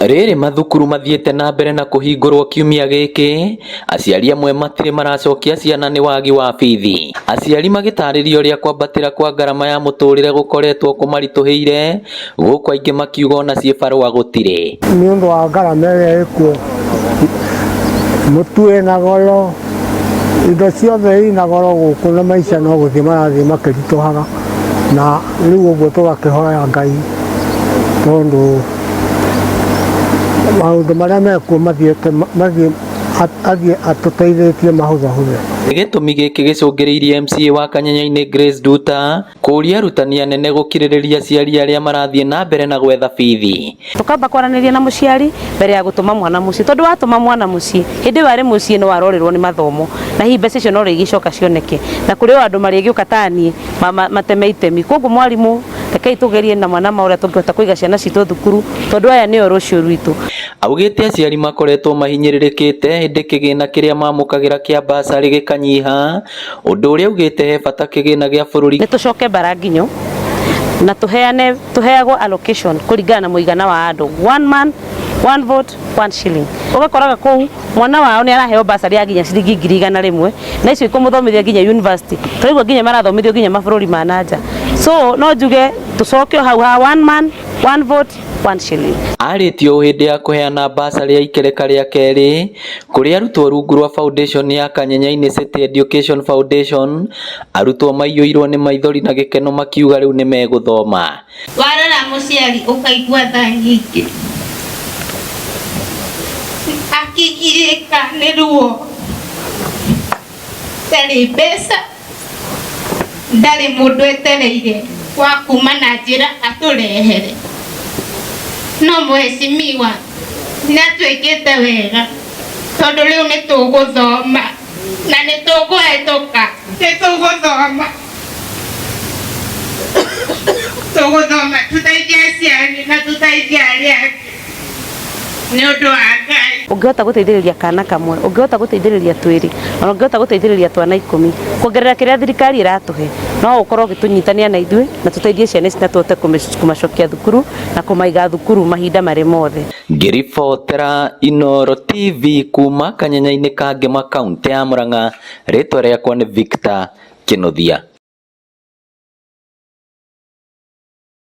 Rĩrĩ mathukuru mathiĩte na mbere na kũhingũrwo kiumia gĩkĩ, aciari amwe matirĩ maracokia ciana nĩ wagi wa bithi. Aciari magĩtarĩria ũrĩa kwambatĩra kwa ngarama ya mũtũrĩre gũkoretwo kũmaritũhĩire, gũkũ aingĩ makiuga ona ciĩ barũa gũtirĩ. Nĩ ũndũ wa ngarama ĩrĩa ĩkuo, mũtu wĩna goro, indo ciothe ina goro gũkũ na maica no gũthiĩ marathiĩ makĩritũhaga, na rĩu ũguo tũgakĩhoya Ngai tondũ maũndũ marĩa mekuo athiĩ atũteithĩtie mahũthahũthe. Gĩtũmi gĩkĩ gĩcũngĩrĩirie MCA wa Kanyanya-inĩ Grace Nduta kũria arutani anene gũkirĩrĩria aciari arĩa marathiĩ na mbere na gwetha bithi. Tukamba kwaranĩria na mũciari mbere ya gũtũma mwana mũciĩ, tondũ watũma mwana mũciĩ hĩndĩ ĩyo arĩ mũciĩ nĩ warorerwo nĩ mathomo na hihi mbeca icio no rĩgĩcoka cioneke, na kũrĩ andũ marĩgĩũka taniĩ mateme itemi. Koguo mwarimũ rekei tũgerie na mwana maũrĩa tũngĩhota kũiga ciana citũ thukuru, tondũ aya nĩo rũciũ rwitũ. Augĩte aciari makoretwo mahinyĩrĩrĩkĩte hĩndĩ kĩgĩna kĩrĩa mamũkagĩra kĩa basarĩ gĩkanyiha, ũndũ ũrĩa augĩte he bata kĩgĩna gĩa bũrũri nĩ tũcoke Baranginyo na tũheagwo allocation kũringana na mũigana wa andũ, 1 man 1 vote 1 shilling. Ũgakoraga kũu mwana wao nĩ araheo basarĩ ya nginya ciringi 100,000 na icio ikũmũthomithia nginya university, tũraigua nginya marathomithio nginya mabũrũri ma nanja. So no njuge tũcoke hau ha 1 man 1 vote 1 shilling. Arĩtio hĩndĩ ya kũheana basarĩ ya ikereka rĩa kerĩ kũrĩ arutwo rungu rwa foundation ya Kanyanya-inĩ City Education Foundation, arutwo maiyũirwo nĩ maithori na gĩkeno makiuga rĩu nĩ megũthoma. Warora mũciari ũkaigua tha nyingĩ, akigirĩka nĩ ruo, ndarĩ mbeca, ndarĩ mũndũ etereire wa kuma na njĩra atũrehere. No mũheshimiwa nĩatwĩkĩte wega tondũ rĩu nĩ tũgũthoma na nĩ tũkũhetũka, nĩ tũgũthoma tũteithie aciari na tũteithie arĩa angĩ nĩ ũndũ wa Ngai. Ũngĩhota gũteithĩrĩria kana kamwe, ũngĩhota gũteithĩrĩria twĩrĩ, na ũngĩhota gũteithĩrĩria twana 10 kuongerera kĩrĩa thirikari ĩratũhe, no ũkorwo ũgĩtũnyitania na ithuĩ na tũteithie ciana ici na tũhote kũmacokia thukuru na kũmaiga thukuru mahinda marĩ mothe. Ngĩribotera Inooro TV kuma Kanyanya-inĩ ka Ngema, kaũntĩ ya Murang'a, rĩtwa rĩakwa nĩ Victor Kĩnuthia.